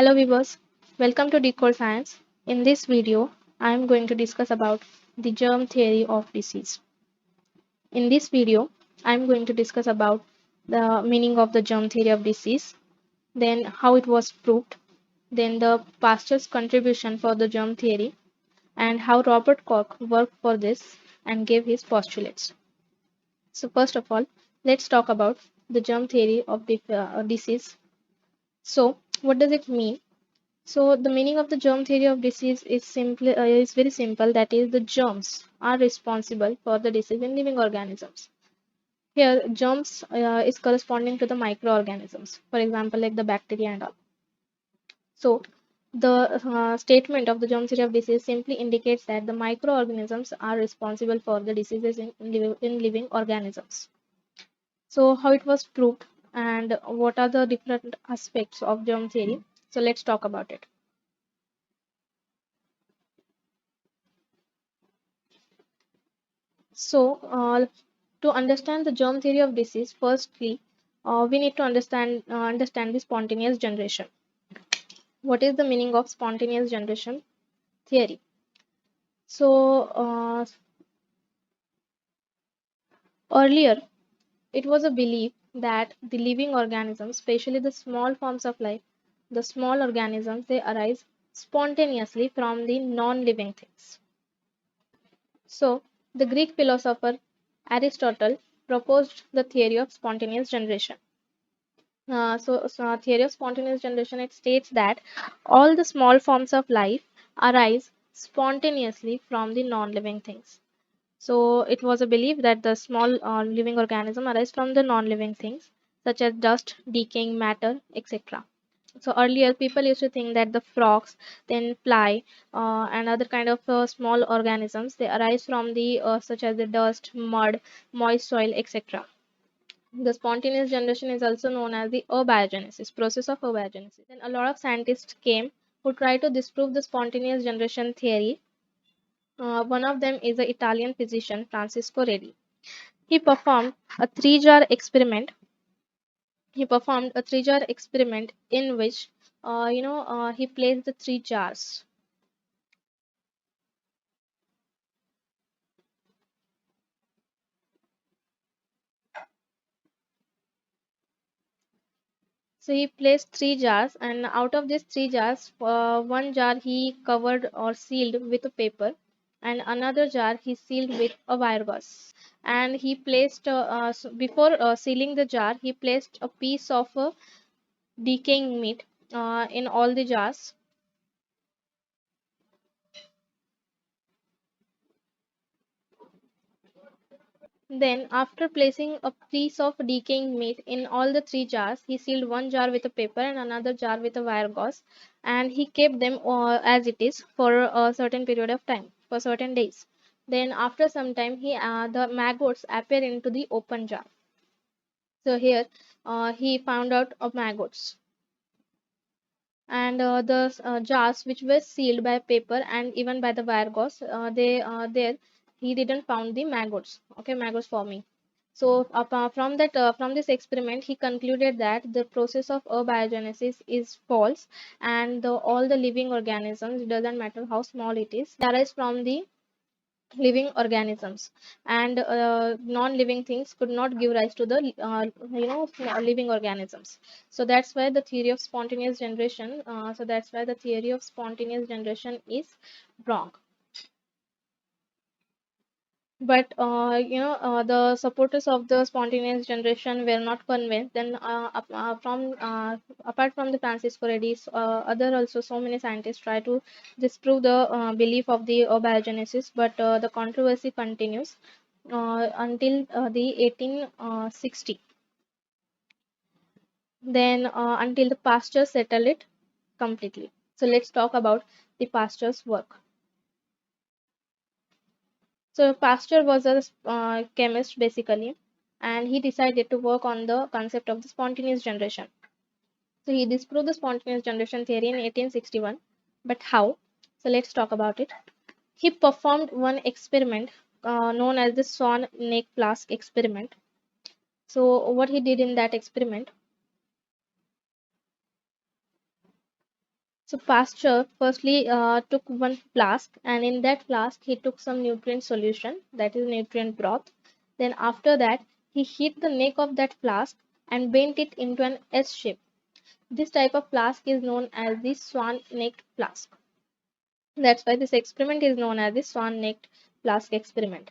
Hello viewers, welcome to Decode Science. In this video, I am going to discuss about the germ theory of disease. In this video, I am going to discuss about the meaning of the germ theory of disease, then how it was proved, then the Pasteur's contribution for the germ theory, and how Robert Koch worked for this and gave his postulates. So first of all, let's talk about the germ theory of disease. So what does it mean? So the meaning of the germ theory of disease is very simple. That is, the germs are responsible for the disease in living organisms. Here, germs is corresponding to the microorganisms. For example, like the bacteria and all. So the statement of the germ theory of disease simply indicates that the microorganisms are responsible for the diseases in living organisms. So how it was proved and what are the different aspects of germ theory? So let's talk about it. So, to understand the germ theory of disease, firstly, we need to understand the spontaneous generation. What is the meaning of spontaneous generation theory? So, earlier it was a belief that the living organisms, especially the small forms of life, the small organisms, they arise spontaneously from the non-living things. So, the Greek philosopher Aristotle proposed the theory of spontaneous generation. Theory of spontaneous generation, it states that all the small forms of life arise spontaneously from the non-living things. So it was a belief that the small living organism arise from the non-living things such as dust, decaying matter, etc. So earlier people used to think that the frogs, then fly, and other kind of small organisms, they arise from the such as the dust, mud, moist soil, etc. The spontaneous generation is also known as the abiogenesis, process of abiogenesis. Then a lot of scientists came who tried to disprove the spontaneous generation theory. One of them is the Italian physician Francisco Redi. He performed a three-jar experiment. He performed a three-jar experiment in which, he placed the three jars. So he placed three jars, and out of these three jars, one jar he covered or sealed with a paper, and another jar he sealed with a wire gauze. And he placed, before sealing the jar, he placed a piece of decaying meat in all the jars. Then, after placing a piece of decaying meat in all the three jars, he sealed one jar with a paper and another jar with a wire gauze, and he kept them as it is for a certain period of time, for certain days. Then, after some time, the maggots appear into the open jar. So here, he found out of maggots, and the jars which were sealed by paper and even by the wire gauze, they there he didn't found the maggots. Okay, maggots forming. So from this experiment, he concluded that the process of abiogenesis is false, and all the living organisms, it doesn't matter how small it is, they arise from the living organisms, and non-living things could not give rise to the living organisms. So that's why the theory of spontaneous generation. So that's why the theory of spontaneous generation is wrong. But the supporters of the spontaneous generation were not convinced. Then from apart from the Francisco Redis, other also so many scientists try to disprove the belief of the abiogenesis, but the controversy continues until the 1860. Then until the Pasteur settled it completely. So let's talk about the Pasteur's work. So Pasteur was a chemist basically, and he decided to work on the concept of the spontaneous generation. So he disproved the spontaneous generation theory in 1861. But how? So let's talk about it. He performed one experiment known as the Swan neck flask experiment. So what he did in that experiment? So Pasteur firstly took one flask, and in that flask he took some nutrient solution, that is nutrient broth. Then after that he hit the neck of that flask and bent it into an S shape. This type of flask is known as the swan-necked flask. That's why this experiment is known as the swan-necked flask experiment.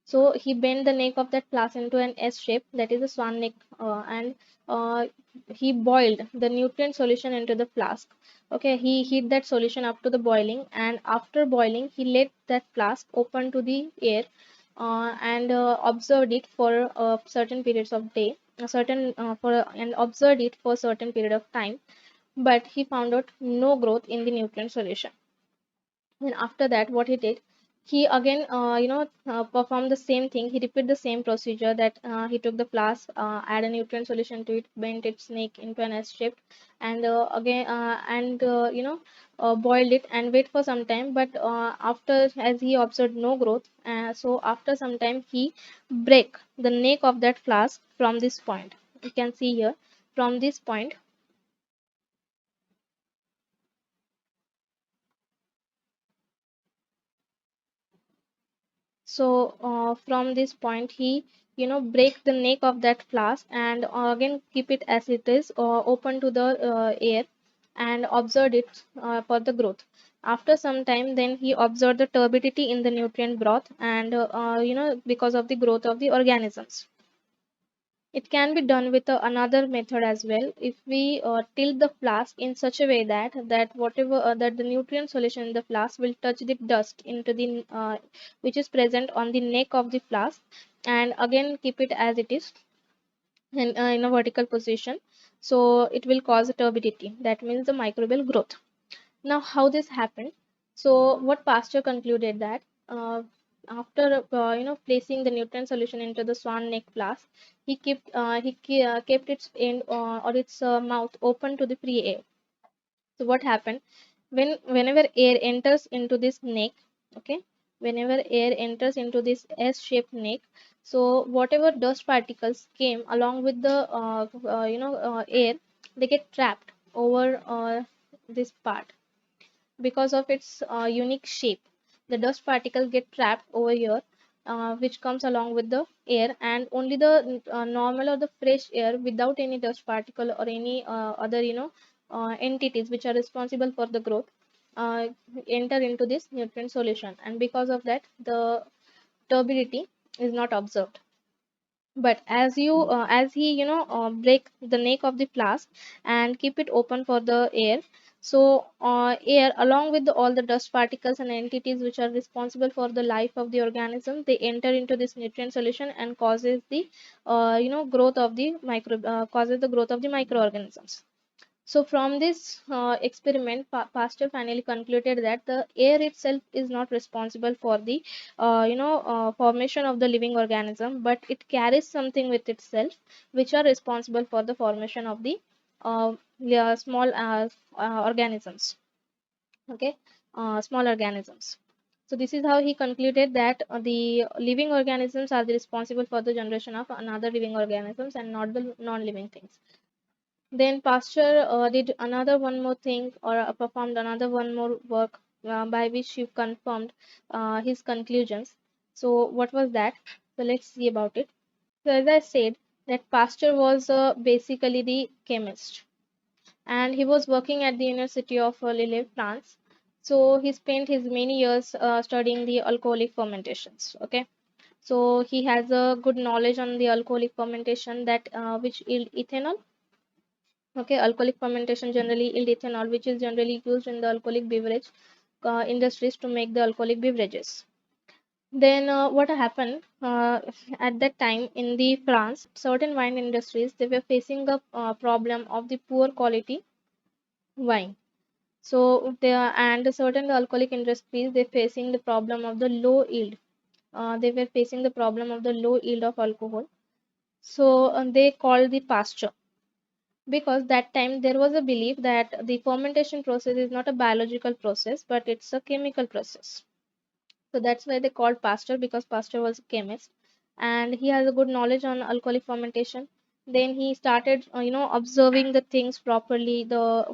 So he bent the neck of that flask into an S shape, that is a swan neck, and uh, he boiled the nutrient solution into the flask. Okay, he heat that solution up to the boiling, and after boiling, he let that flask open to the air, and observed it for certain periods of day, a certain for and observed it for certain period of time. But he found out no growth in the nutrient solution. Then after that, what he did, he again, performed the same thing. He repeated the same procedure, that he took the flask, add a nutrient solution to it, bent its snake into an S shape, and again, and boiled it and wait for some time. But after, as he observed no growth, so after some time, he break the neck of that flask from this point. You can see here, from this point. So from this point, he break the neck of that flask, and again keep it as it is, open to the air, and observed it for the growth. After some time, then he observed the turbidity in the nutrient broth, and because of the growth of the organisms. It can be done with another method as well. If we tilt the flask in such a way that whatever that the nutrient solution in the flask will touch the dust into the which is present on the neck of the flask, and again keep it as it is in a vertical position, so it will cause turbidity. That means the microbial growth. Now, how this happened? So, what Pasteur concluded that after placing the nutrient solution into the swan neck flask, kept its end or its mouth open to the free air. So, what happened? Whenever air enters into this neck, okay, whenever air enters into this S-shaped neck, so whatever dust particles came along with the air, they get trapped over this part. Because of its unique shape, the dust particles get trapped over here, which comes along with the air, and only the normal or the fresh air without any dust particle or any other entities which are responsible for the growth uh, enter into this nutrient solution, and because of that the turbidity is not observed. But as he break the neck of the flask and keep it open for the air, so air along with all the dust particles and entities which are responsible for the life of the organism, they enter into this nutrient solution and causes the growth of the microorganisms. So, from this experiment, Pasteur finally concluded that the air itself is not responsible for the, formation of the living organism, but it carries something with itself, which are responsible for the formation of the small organisms. Okay, small organisms. So this is how he concluded that the living organisms are the responsible for the generation of another living organisms and not the non-living things. Then Pasteur did another one more thing, or performed another one more work by which he confirmed his conclusions. So what was that? So let's see about it. So as I said, that Pasteur was basically the chemist, and he was working at the University of Lille, France. So he spent his many years studying the alcoholic fermentations. Okay, so he has a good knowledge on the alcoholic fermentation, that which yield ethanol. Okay, alcoholic fermentation generally yield ethanol, which is generally used in the alcoholic beverage industries to make the alcoholic beverages. Then what happened at that time in the France, certain wine industries, they were facing a problem of the poor quality wine. So they are, and certain alcoholic industries, they facing the problem of the low yield. They were facing the problem of the low yield of alcohol. So they called the Pasteur, because that time there was a belief that the fermentation process is not a biological process, but it's a chemical process. So that's why they called Pasteur, because Pasteur was a chemist and he has a good knowledge on alcoholic fermentation. Then he started observing the things properly, the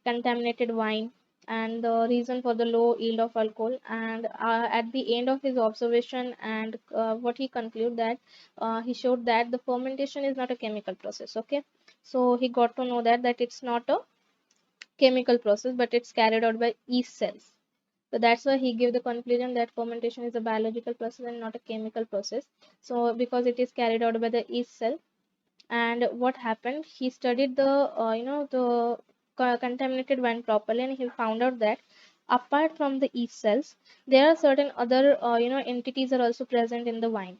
contaminated wine and the reason for the low yield of alcohol. And at the end of his observation, and what he concluded that he showed that the fermentation is not a chemical process. Okay, so he got to know that it's not a chemical process, but it's carried out by yeast cells. So that's why he gave the conclusion that fermentation is a biological process and not a chemical process. So because it is carried out by the yeast cell. And what happened, he studied the the contaminated wine properly, and he found out that apart from the yeast cells, there are certain other entities are also present in the wine,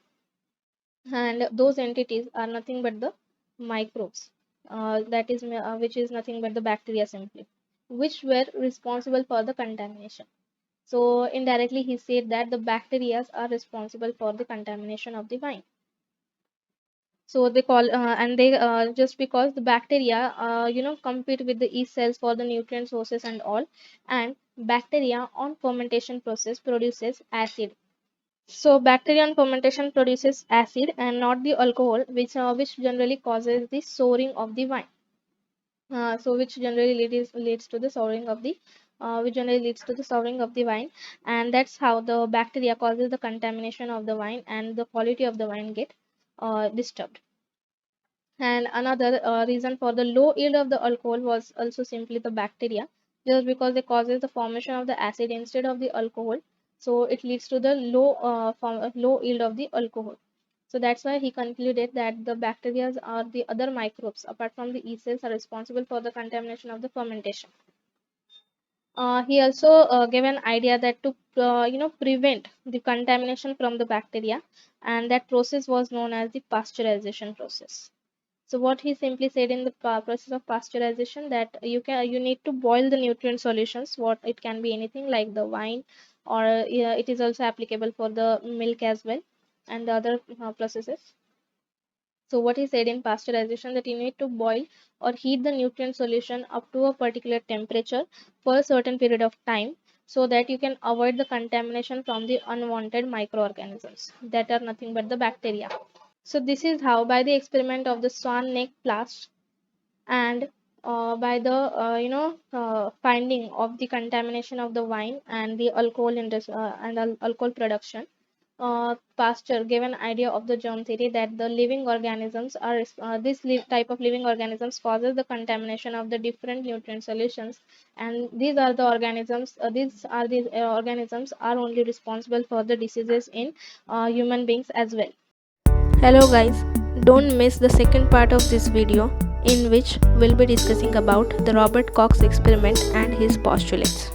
and those entities are nothing but the microbes, that is which is nothing but the bacteria simply, which were responsible for the contamination. So indirectly he said that the bacteria are responsible for the contamination of the wine. So they call and they just because the bacteria compete with the yeast cells for the nutrient sources and all, and bacteria on fermentation process produces acid. So bacteria on fermentation produces acid and not the alcohol, which generally causes the souring of the wine. So which generally leads to the souring of the wine, and that's how the bacteria causes the contamination of the wine, and the quality of the wine get disturbed. And another reason for the low yield of the alcohol was also simply the bacteria, just because they causes the formation of the acid instead of the alcohol. So it leads to the low yield of the alcohol. So that's why he concluded that the bacteria or the other microbes apart from the yeast cells are responsible for the contamination of the fermentation. He also gave an idea that to prevent the contamination from the bacteria, and that process was known as the pasteurization process. So what he simply said in the process of pasteurization, that you need to boil the nutrient solutions. What it can be anything like the wine, or it is also applicable for the milk as well, and the other processes. So what he said in pasteurization, that you need to boil or heat the nutrient solution up to a particular temperature for a certain period of time, so that you can avoid the contamination from the unwanted microorganisms that are nothing but the bacteria. So this is how, by the experiment of the swan neck blast, and by the finding of the contamination of the wine and the alcohol alcohol production, Pasteur gave an idea of the germ theory, that the living organisms are type of living organisms causes the contamination of the different nutrient solutions, and these are the organisms are only responsible for the diseases in human beings as well. Hello guys, don't miss the second part of this video, in which we'll be discussing about the Robert Koch experiment and his postulates.